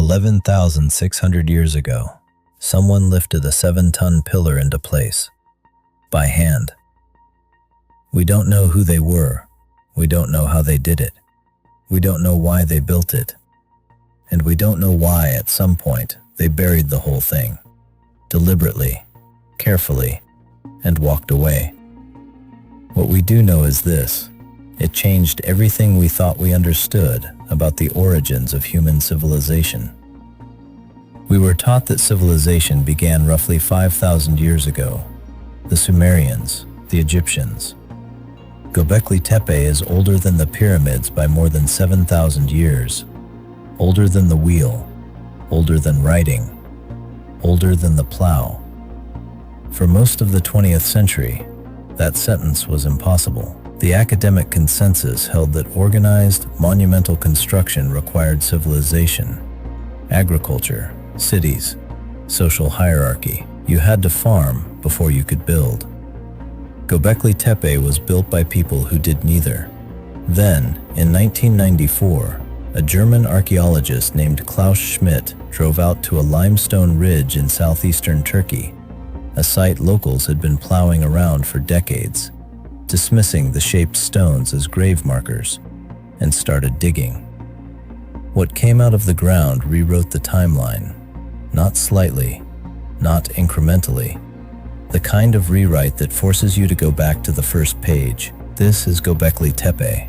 11,600 years ago, someone lifted a 7-ton pillar into place, by hand. We don't know who they were, we don't know how they did it, we don't know why they built it, and we don't know why at some point they buried the whole thing, deliberately, carefully, and walked away. What we do know is this: it changed everything we thought we understood about the origins of human civilization. We were taught that civilization began roughly 5,000 years ago. The Sumerians, the Egyptians. Göbekli Tepe is older than the pyramids by more than 7,000 years. Older than the wheel, older than writing, older than the plow. For most of the 20th century, that sentence was impossible. The academic consensus held that organized, monumental construction required civilization, agriculture, cities, social hierarchy. You had to farm before you could build. Göbekli Tepe was built by people who did neither. Then, in 1994, a German archaeologist named Klaus Schmidt drove out to a limestone ridge in southeastern Turkey, a site locals had been plowing around for decades, dismissing the shaped stones as grave markers, and started digging. What came out of the ground rewrote the timeline, not slightly, not incrementally, the kind of rewrite that forces you to go back to the first page. This is Göbekli Tepe,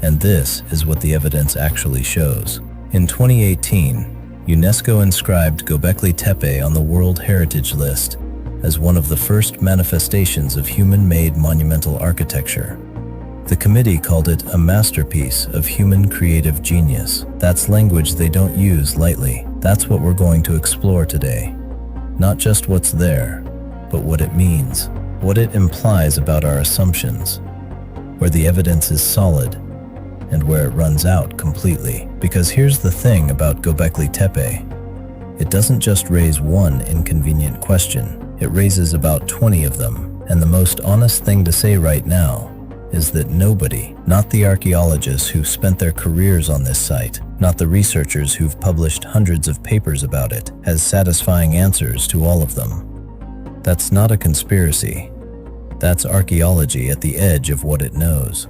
and this is what the evidence actually shows. In 2018, UNESCO inscribed Göbekli Tepe on the World Heritage List as one of the first manifestations of human-made monumental architecture. The committee called it a masterpiece of human creative genius. That's language they don't use lightly. That's what we're going to explore today. Not just what's there, but what it means, what it implies about our assumptions, where the evidence is solid, and where it runs out completely. Because here's the thing about Göbekli Tepe: it doesn't just raise one inconvenient question, it raises about 20 of them. And the most honest thing to say right now is that nobody, not the archaeologists who've spent their careers on this site, not the researchers who've published hundreds of papers about it, has satisfying answers to all of them. That's not a conspiracy. That's archaeology at the edge of what it knows.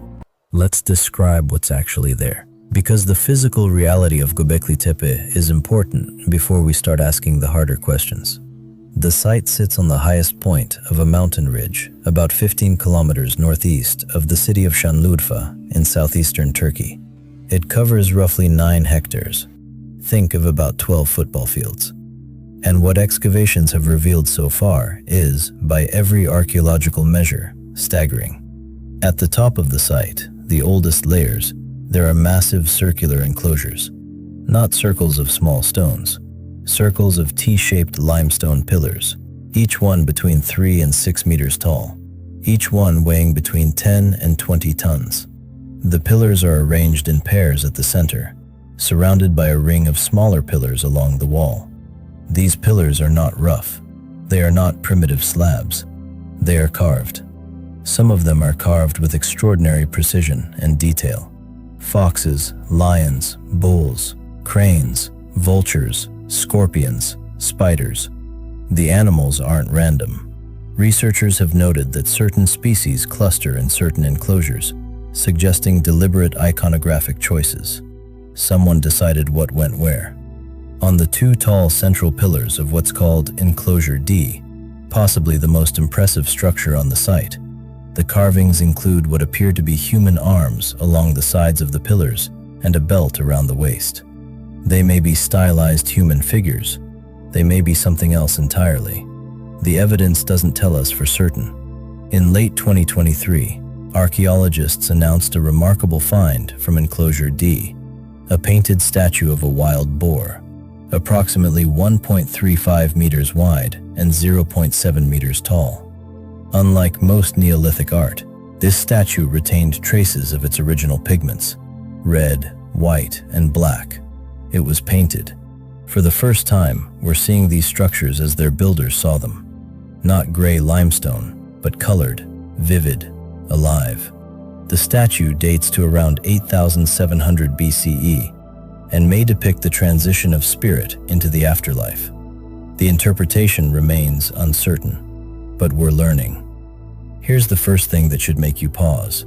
Let's describe what's actually there, because the physical reality of Göbekli Tepe is important before we start asking the harder questions. The site sits on the highest point of a mountain ridge, about 15 kilometers northeast of the city of Şanlıurfa in southeastern Turkey. It covers roughly 9 hectares. Think of about 12 football fields. And what excavations have revealed so far is, by every archaeological measure, staggering. At the top of the site, the oldest layers, there are massive circular enclosures. Not circles of small stones, circles of T-shaped limestone pillars, each one between 3 and 6 meters tall, each one weighing between 10 and 20 tons. The pillars are arranged in pairs at the center, surrounded by a ring of smaller pillars along the wall. These pillars are not rough. They are not primitive slabs. They are carved. Some of them are carved with extraordinary precision and detail. Foxes, lions, bulls, cranes, vultures, scorpions, spiders. The animals aren't random. Researchers have noted that certain species cluster in certain enclosures, suggesting deliberate iconographic choices. Someone decided what went where. On the 2 tall central pillars of what's called Enclosure D, possibly the most impressive structure on the site, the carvings include what appear to be human arms along the sides of the pillars and a belt around the waist. They may be stylized human figures. They may be something else entirely. The evidence doesn't tell us for certain. In late 2023, archaeologists announced a remarkable find from Enclosure D, a painted statue of a wild boar, approximately 1.35 meters wide and 0.7 meters tall. Unlike most Neolithic art, this statue retained traces of its original pigments: red, white, and black. It was painted. For the first time, we're seeing these structures as their builders saw them. Not gray limestone, but colored, vivid, alive. The statue dates to around 8,700 BCE, and may depict the transition of spirit into the afterlife. The interpretation remains uncertain, but we're learning. Here's the first thing that should make you pause.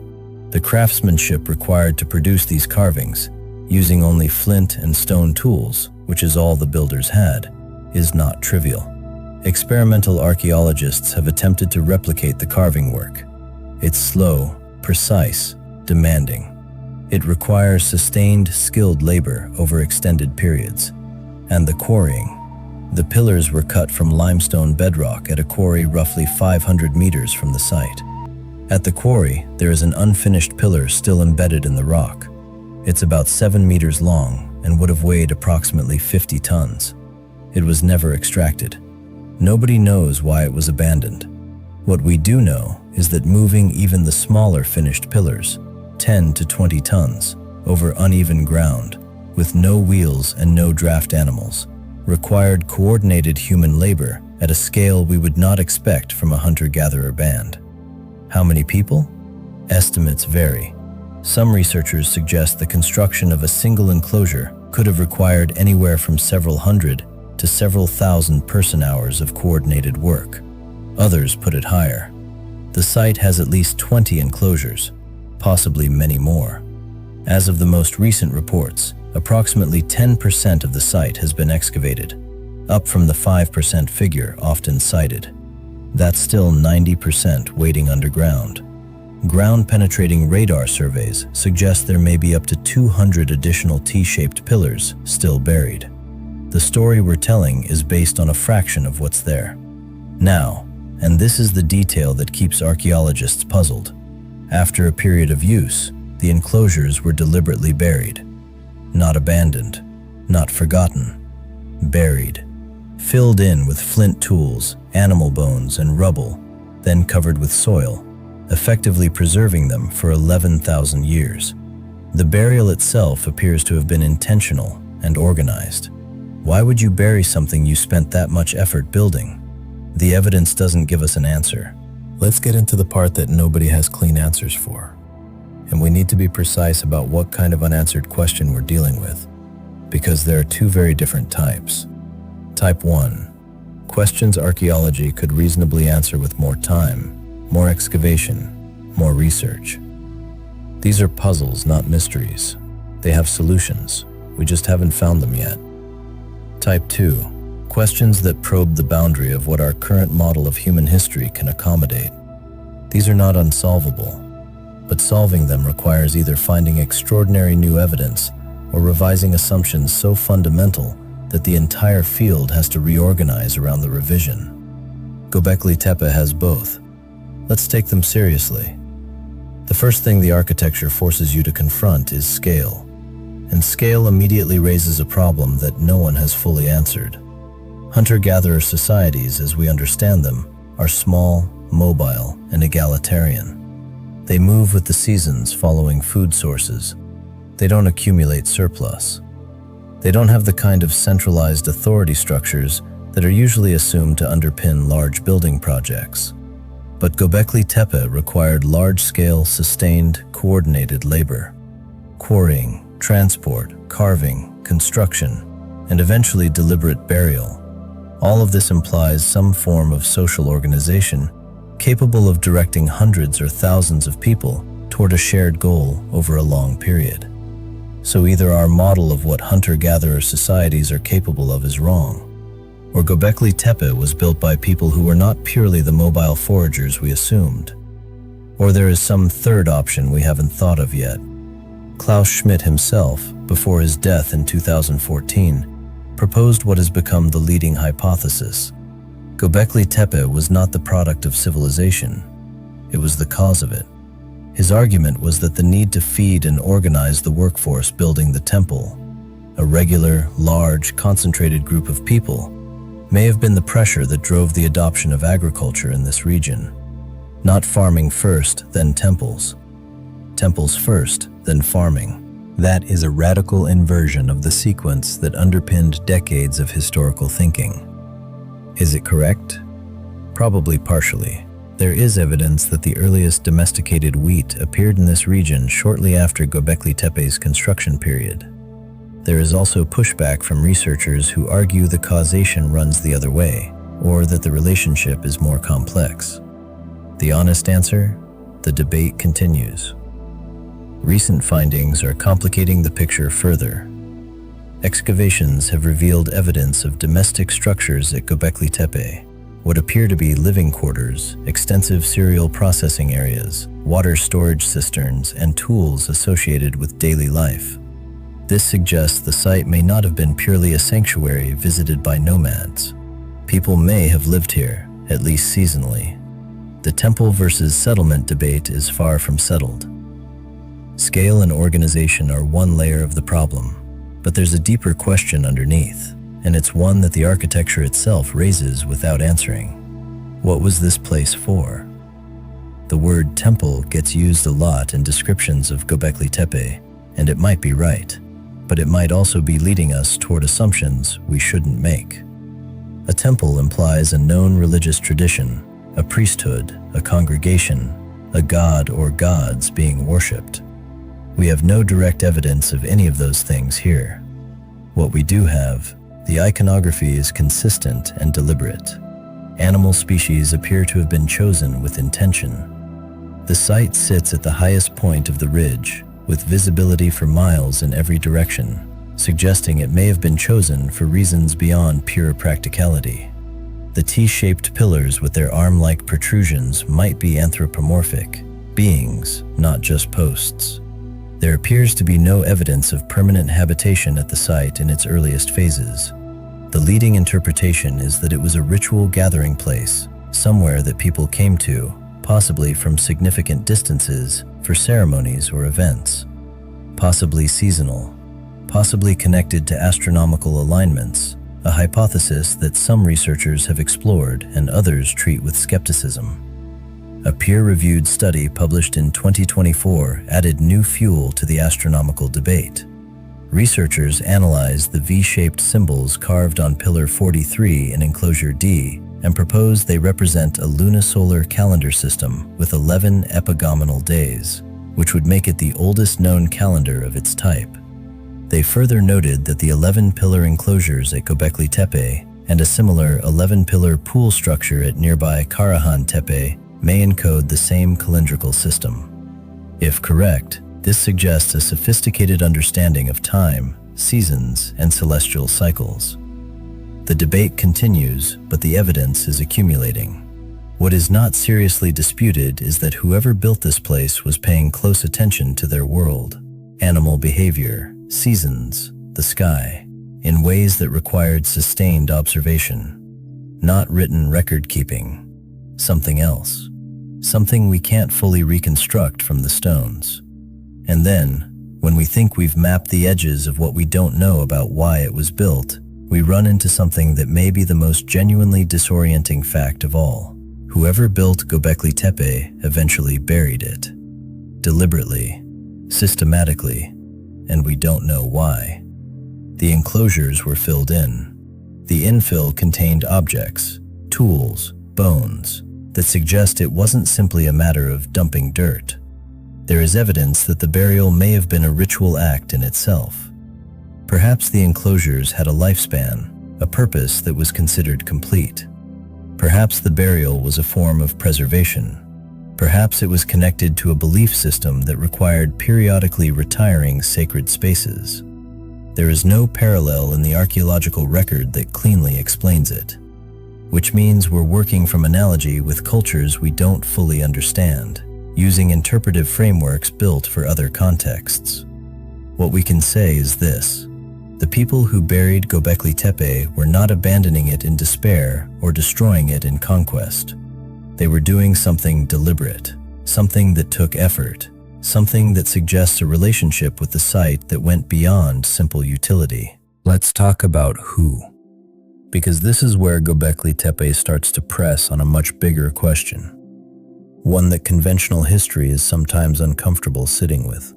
The craftsmanship required to produce these carvings, using only flint and stone tools, which is all the builders had, is not trivial. Experimental archaeologists have attempted to replicate the carving work. It's slow, precise, demanding. It requires sustained, skilled labor over extended periods. And the quarrying. The pillars were cut from limestone bedrock at a quarry roughly 500 meters from the site. At the quarry, there is an unfinished pillar still embedded in the rock. It's about 7 meters long and would have weighed approximately 50 tons. It was never extracted. Nobody knows why it was abandoned. What we do know is that moving even the smaller finished pillars, 10 to 20 tons, over uneven ground, with no wheels and no draft animals, required coordinated human labor at a scale we would not expect from a hunter-gatherer band. How many people? Estimates vary. Some researchers suggest the construction of a single enclosure could have required anywhere from several hundred to several thousand person-hours of coordinated work. Others put it higher. The site has at least 20 enclosures, possibly many more. As of the most recent reports, approximately 10% of the site has been excavated, up from the 5% figure often cited. That's still 90% waiting underground. Ground-penetrating radar surveys suggest there may be up to 200 additional T-shaped pillars still buried. The story we're telling is based on a fraction of what's there. Now, and this is the detail that keeps archaeologists puzzled, after a period of use, the enclosures were deliberately buried. Not abandoned, not forgotten, buried, filled in with flint tools, animal bones, and rubble, then covered with soil, effectively preserving them for 11,000 years. The burial itself appears to have been intentional and organized. Why would you bury something you spent that much effort building? The evidence doesn't give us an answer. Let's get into the part that nobody has clean answers for. And we need to be precise about what kind of unanswered question we're dealing with, because there are two very different types. Type 1. Questions archaeology could reasonably answer with more time, more excavation, more research. These are puzzles, not mysteries. They have solutions. We just haven't found them yet. Type 2. Questions that probe the boundary of what our current model of human history can accommodate. These are not unsolvable, but solving them requires either finding extraordinary new evidence or revising assumptions so fundamental that the entire field has to reorganize around the revision. Göbekli Tepe has both. Let's take them seriously. The first thing the architecture forces you to confront is scale. And scale immediately raises a problem that no one has fully answered. Hunter-gatherer societies, as we understand them, are small, mobile, and egalitarian. They move with the seasons following food sources. They don't accumulate surplus. They don't have the kind of centralized authority structures that are usually assumed to underpin large building projects. But Göbekli Tepe required large-scale, sustained, coordinated labor. Quarrying, transport, carving, construction, and eventually deliberate burial. All of this implies some form of social organization capable of directing hundreds or thousands of people toward a shared goal over a long period. So either our model of what hunter-gatherer societies are capable of is wrong, or Göbekli Tepe was built by people who were not purely the mobile foragers we assumed. Or there is some third option we haven't thought of yet. Klaus Schmidt himself, before his death in 2014, proposed what has become the leading hypothesis. Göbekli Tepe was not the product of civilization. It was the cause of it. His argument was that the need to feed and organize the workforce building the temple, a regular, large, concentrated group of people, may have been the pressure that drove the adoption of agriculture in this region. Not farming first, then temples. Temples first, then farming. That is a radical inversion of the sequence that underpinned decades of historical thinking. Is it correct? Probably partially. There is evidence that the earliest domesticated wheat appeared in this region shortly after Göbekli Tepe's construction period. There is also pushback from researchers who argue the causation runs the other way, or that the relationship is more complex. The honest answer? The debate continues. Recent findings are complicating the picture further. Excavations have revealed evidence of domestic structures at Göbekli Tepe, what appear to be living quarters, extensive cereal processing areas, water storage cisterns, and tools associated with daily life. This suggests the site may not have been purely a sanctuary visited by nomads. People may have lived here, at least seasonally. The temple versus settlement debate is far from settled. Scale and organization are one layer of the problem, but there's a deeper question underneath, and it's one that the architecture itself raises without answering. What was this place for? The word temple gets used a lot in descriptions of Göbekli Tepe, and it might be right, but it might also be leading us toward assumptions we shouldn't make. A temple implies a known religious tradition, a priesthood, a congregation, a god or gods being worshipped. We have no direct evidence of any of those things here. What we do have, the iconography is consistent and deliberate. Animal species appear to have been chosen with intention. The site sits at the highest point of the ridge, with visibility for miles in every direction, suggesting it may have been chosen for reasons beyond pure practicality. The T-shaped pillars with their arm-like protrusions might be anthropomorphic beings, not just posts. There appears to be no evidence of permanent habitation at the site in its earliest phases. The leading interpretation is that it was a ritual gathering place, somewhere that people came to, possibly from significant distances, for ceremonies or events. Possibly seasonal, possibly connected to astronomical alignments, a hypothesis that some researchers have explored and others treat with skepticism. A peer-reviewed study published in 2024 added new fuel to the astronomical debate. Researchers analyzed the V-shaped symbols carved on Pillar 43 in Enclosure D and proposed they represent a lunisolar calendar system with 11 epigomenal days, which would make it the oldest known calendar of its type. They further noted that the 11-pillar enclosures at Göbekli Tepe and a similar 11-pillar pool structure at nearby Karahan Tepe may encode the same calendrical system. If correct, this suggests a sophisticated understanding of time, seasons, and celestial cycles. The debate continues, but the evidence is accumulating. What is not seriously disputed is that whoever built this place was paying close attention to their world, animal behavior, seasons, the sky, in ways that required sustained observation. Not written record-keeping. Something else. Something we can't fully reconstruct from the stones. And then, when we think we've mapped the edges of what we don't know about why it was built, we run into something that may be the most genuinely disorienting fact of all. Whoever built Göbekli Tepe eventually buried it. Deliberately, systematically, and we don't know why. The enclosures were filled in. The infill contained objects, tools, bones, that suggest it wasn't simply a matter of dumping dirt. There is evidence that the burial may have been a ritual act in itself. Perhaps the enclosures had a lifespan, a purpose that was considered complete. Perhaps the burial was a form of preservation. Perhaps it was connected to a belief system that required periodically retiring sacred spaces. There is no parallel in the archaeological record that cleanly explains it, which means we're working from analogy with cultures we don't fully understand, using interpretive frameworks built for other contexts. What we can say is this: the people who buried Göbekli Tepe were not abandoning it in despair or destroying it in conquest. They were doing something deliberate, something that took effort, something that suggests a relationship with the site that went beyond simple utility. Let's talk about who. Because this is where Göbekli Tepe starts to press on a much bigger question. One that conventional history is sometimes uncomfortable sitting with.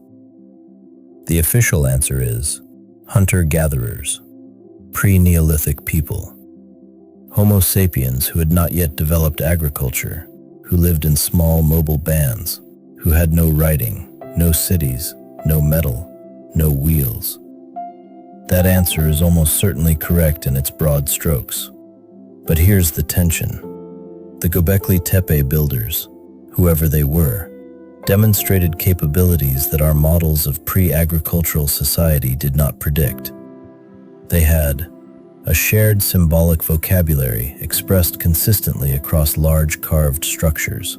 The official answer is hunter-gatherers, pre-Neolithic people, Homo sapiens who had not yet developed agriculture, who lived in small mobile bands, who had no writing, no cities, no metal, no wheels. That answer is almost certainly correct in its broad strokes. But here's the tension. The Göbekli Tepe builders, whoever they were, demonstrated capabilities that our models of pre-agricultural society did not predict. They had a shared symbolic vocabulary expressed consistently across large carved structures,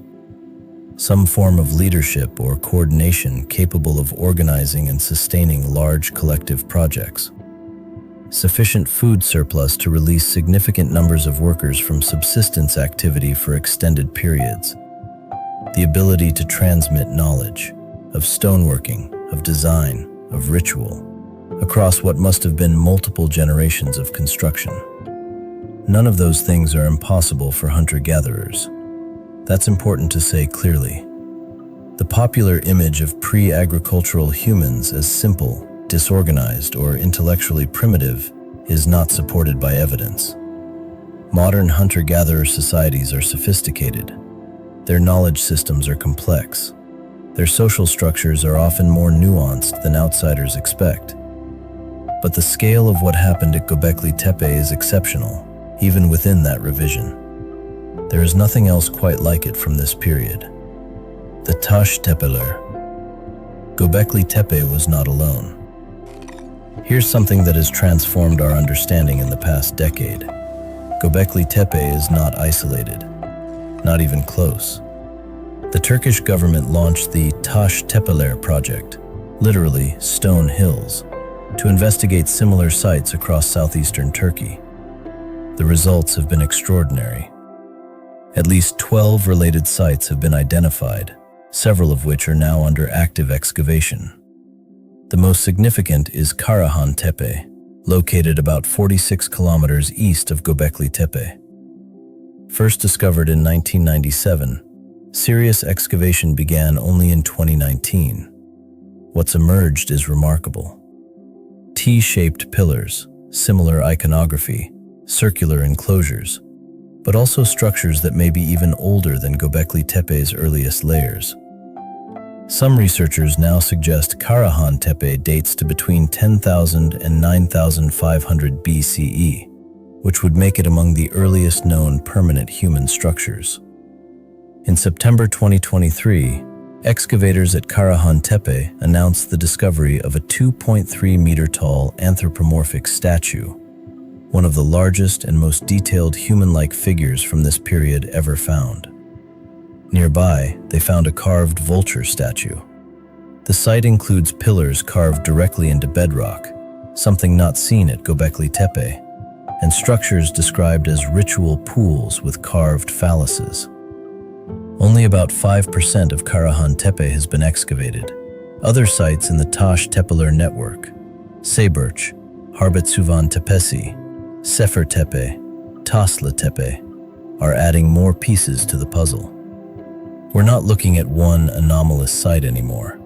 some form of leadership or coordination capable of organizing and sustaining large collective projects, sufficient food surplus to release significant numbers of workers from subsistence activity for extended periods, the ability to transmit knowledge of stoneworking, of design, of ritual, across what must have been multiple generations of construction. None of those things are impossible for hunter-gatherers. That's important to say clearly. The popular image of pre-agricultural humans as simple, disorganized, or intellectually primitive is not supported by evidence. Modern hunter-gatherer societies are sophisticated. Their knowledge systems are complex. Their social structures are often more nuanced than outsiders expect. But the scale of what happened at Göbekli Tepe is exceptional, even within that revision. There is nothing else quite like it from this period. The Taş Tepeler. Göbekli Tepe was not alone. Here's something that has transformed our understanding in the past decade. Göbekli Tepe is not isolated, not even close. The Turkish government launched the Taş Tepeler project, literally stone hills, to investigate similar sites across southeastern Turkey. The results have been extraordinary. At least 12 related sites have been identified, several of which are now under active excavation. The most significant is Karahan Tepe, located about 46 kilometers east of Göbekli Tepe. First discovered in 1997, serious excavation began only in 2019. What's emerged is remarkable. T-shaped pillars, similar iconography, circular enclosures, but also structures that may be even older than Göbekli Tepe's earliest layers. Some researchers now suggest Karahan Tepe dates to between 10,000 and 9,500 BCE, which would make it among the earliest known permanent human structures. In September 2023, excavators at Karahan Tepe announced the discovery of a 2.3-meter-tall anthropomorphic statue, one of the largest and most detailed human-like figures from this period ever found. Nearby, they found a carved vulture statue. The site includes pillars carved directly into bedrock, something not seen at Göbekli Tepe, and structures described as ritual pools with carved phalluses. Only about 5% of Karahan Tepe has been excavated. Other sites in the Taş Tepeler network, Sayburç, Harbetsuvan Tepesi, Sefer Tepe, Tasla Tepe, are adding more pieces to the puzzle. We're not looking at one anomalous site anymore.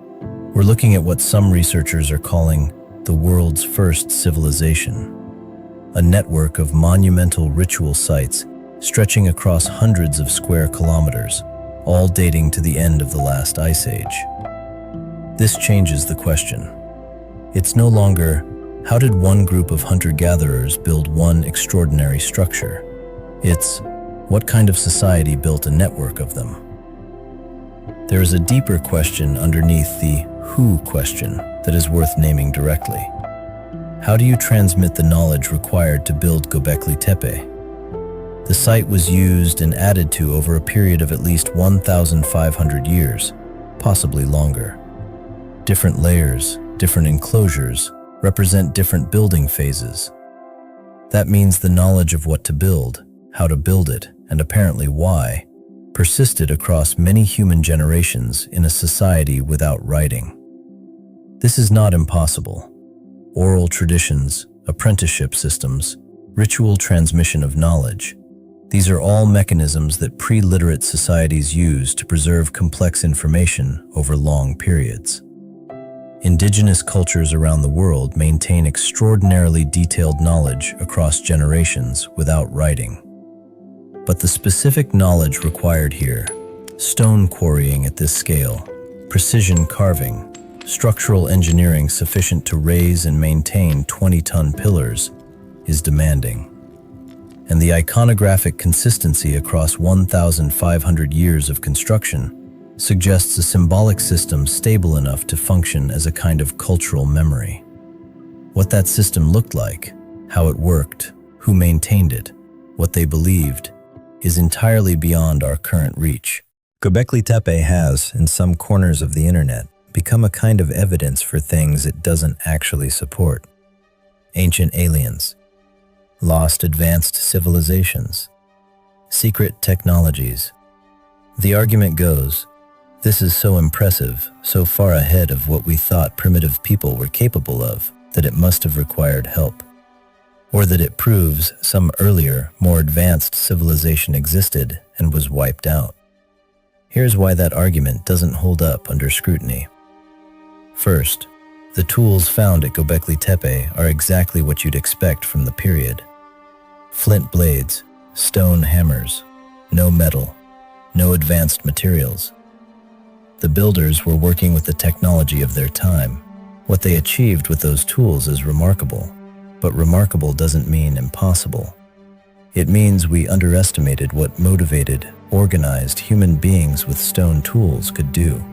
We're looking at what some researchers are calling the world's first civilization, a network of monumental ritual sites stretching across hundreds of square kilometers, all dating to the end of the last ice age. This changes the question. It's no longer, how did one group of hunter-gatherers build one extraordinary structure? It's, what kind of society built a network of them? There is a deeper question underneath the who question that is worth naming directly. How do you transmit the knowledge required to build Göbekli Tepe? The site was used and added to over a period of at least 1,500 years, possibly longer. Different layers, different enclosures, represent different building phases. That means the knowledge of what to build, how to build it, and apparently why, persisted across many human generations in a society without writing. This is not impossible. Oral traditions, apprenticeship systems, ritual transmission of knowledge, these are all mechanisms that pre-literate societies use to preserve complex information over long periods. Indigenous cultures around the world maintain extraordinarily detailed knowledge across generations without writing. But the specific knowledge required here, stone quarrying at this scale, precision carving, structural engineering sufficient to raise and maintain 20-ton pillars is demanding. And the iconographic consistency across 1,500 years of construction suggests a symbolic system stable enough to function as a kind of cultural memory. What that system looked like, how it worked, who maintained it, what they believed, is entirely beyond our current reach. Göbekli Tepe has, in some corners of the internet, become a kind of evidence for things it doesn't actually support. Ancient aliens, lost advanced civilizations, secret technologies. The argument goes, this is so impressive, so far ahead of what we thought primitive people were capable of, that it must have required help. Or that it proves some earlier, more advanced civilization existed and was wiped out. Here's why that argument doesn't hold up under scrutiny. First, the tools found at Göbekli Tepe are exactly what you'd expect from the period. Flint blades, stone hammers, no metal, no advanced materials. The builders were working with the technology of their time. What they achieved with those tools is remarkable, but remarkable doesn't mean impossible. It means we underestimated what motivated, organized human beings with stone tools could do.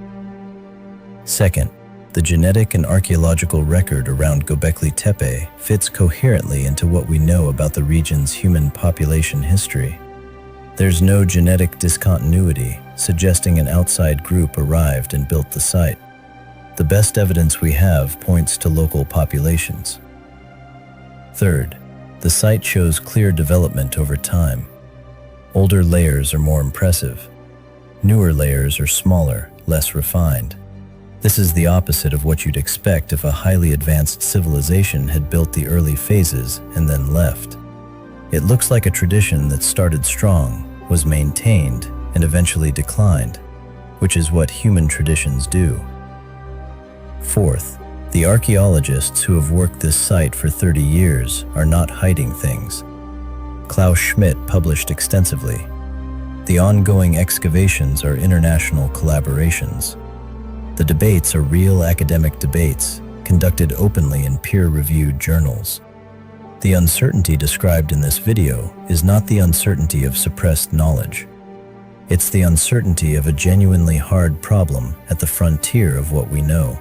Second, the genetic and archaeological record around Göbekli Tepe fits coherently into what we know about the region's human population history. There's no genetic discontinuity suggesting an outside group arrived and built the site. The best evidence we have points to local populations. Third, the site shows clear development over time. Older layers are more impressive. Newer layers are smaller, less refined. This is the opposite of what you'd expect if a highly advanced civilization had built the early phases and then left. It looks like a tradition that started strong, was maintained, and eventually declined, which is what human traditions do. Fourth, the archaeologists who have worked this site for 30 years are not hiding things. Klaus Schmidt published extensively. The ongoing excavations are international collaborations. The debates are real academic debates, conducted openly in peer-reviewed journals. The uncertainty described in this video is not the uncertainty of suppressed knowledge. It's the uncertainty of a genuinely hard problem at the frontier of what we know.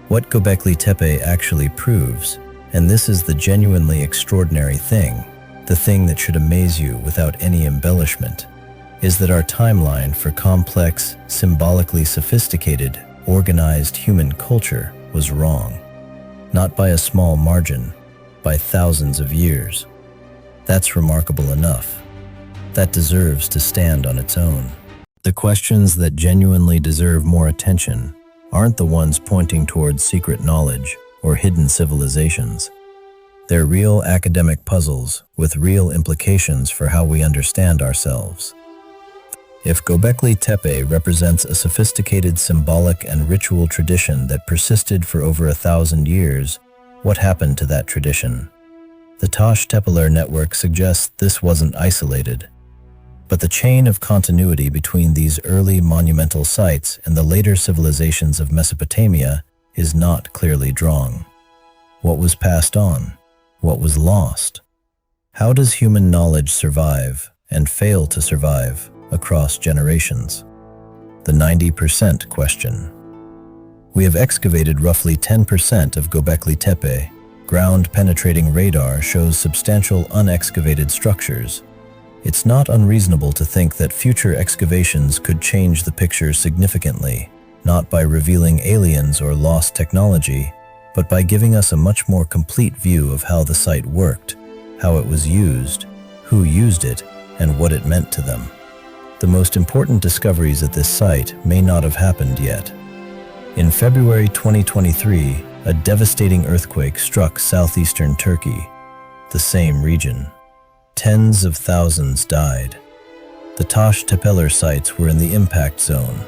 What Göbekli Tepe actually proves, and this is the genuinely extraordinary thing, the thing that should amaze you without any embellishment, is that our timeline for complex, symbolically sophisticated, organized human culture was wrong. Not by a small margin, by thousands of years. That's remarkable enough. That deserves to stand on its own. The questions that genuinely deserve more attention aren't the ones pointing towards secret knowledge or hidden civilizations. They're real academic puzzles with real implications for how we understand ourselves. If Göbekli Tepe represents a sophisticated symbolic and ritual tradition that persisted for over 1,000 years, what happened to that tradition? The Taş Tepeler network suggests this wasn't isolated. But the chain of continuity between these early monumental sites and the later civilizations of Mesopotamia is not clearly drawn. What was passed on? What was lost? How does human knowledge survive and fail to survive across generations? The 90% question. We have excavated roughly 10% of Göbekli Tepe. Ground-penetrating radar shows substantial unexcavated structures. It's not unreasonable to think that future excavations could change the picture significantly, not by revealing aliens or lost technology, but by giving us a much more complete view of how the site worked, how it was used, who used it, and what it meant to them. The most important discoveries at this site may not have happened yet. In February 2023, a devastating earthquake struck southeastern Turkey, the same region. Tens of thousands died. The Taş Tepeler sites were in the impact zone.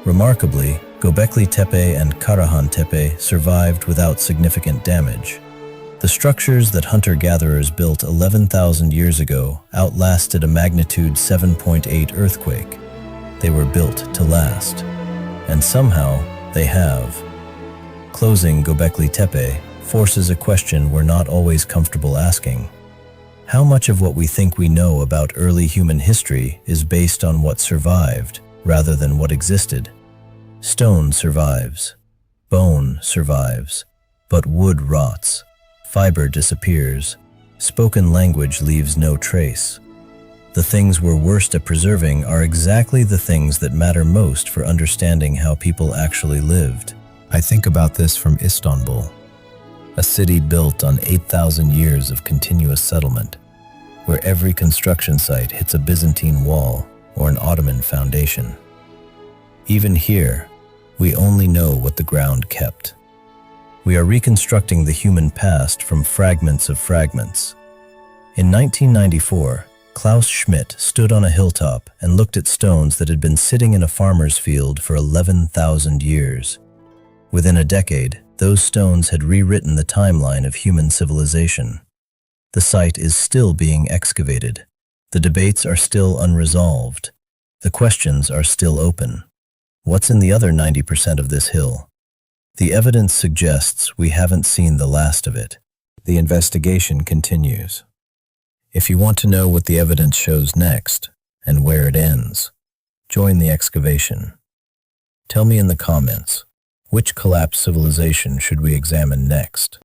Remarkably, Göbekli Tepe and Karahan Tepe survived without significant damage. The structures that hunter-gatherers built 11,000 years ago outlasted a magnitude 7.8 earthquake. They were built to last. And somehow, they have. closing Göbekli Tepe forces a question we're not always comfortable asking. How much of what we think we know about early human history is based on what survived rather than what existed? Stone survives, bone survives, but wood rots, fiber disappears, spoken language leaves no trace. The things we're worst at preserving are exactly the things that matter most for understanding how people actually lived. I think about this from Istanbul, a city built on 8,000 years of continuous settlement, where every construction site hits a Byzantine wall or an Ottoman foundation. Even here, we only know what the ground kept. We are reconstructing the human past from fragments of fragments. In 1994, Klaus Schmidt stood on a hilltop and looked at stones that had been sitting in a farmer's field for 11,000 years. Within a decade, those stones had rewritten the timeline of human civilization. The site is still being excavated. The debates are still unresolved. The questions are still open. What's in the other 90% of this hill? The evidence suggests we haven't seen the last of it. The investigation continues. If you want to know what the evidence shows next and where it ends, join the excavation. Tell me in the comments, which collapsed civilization should we examine next?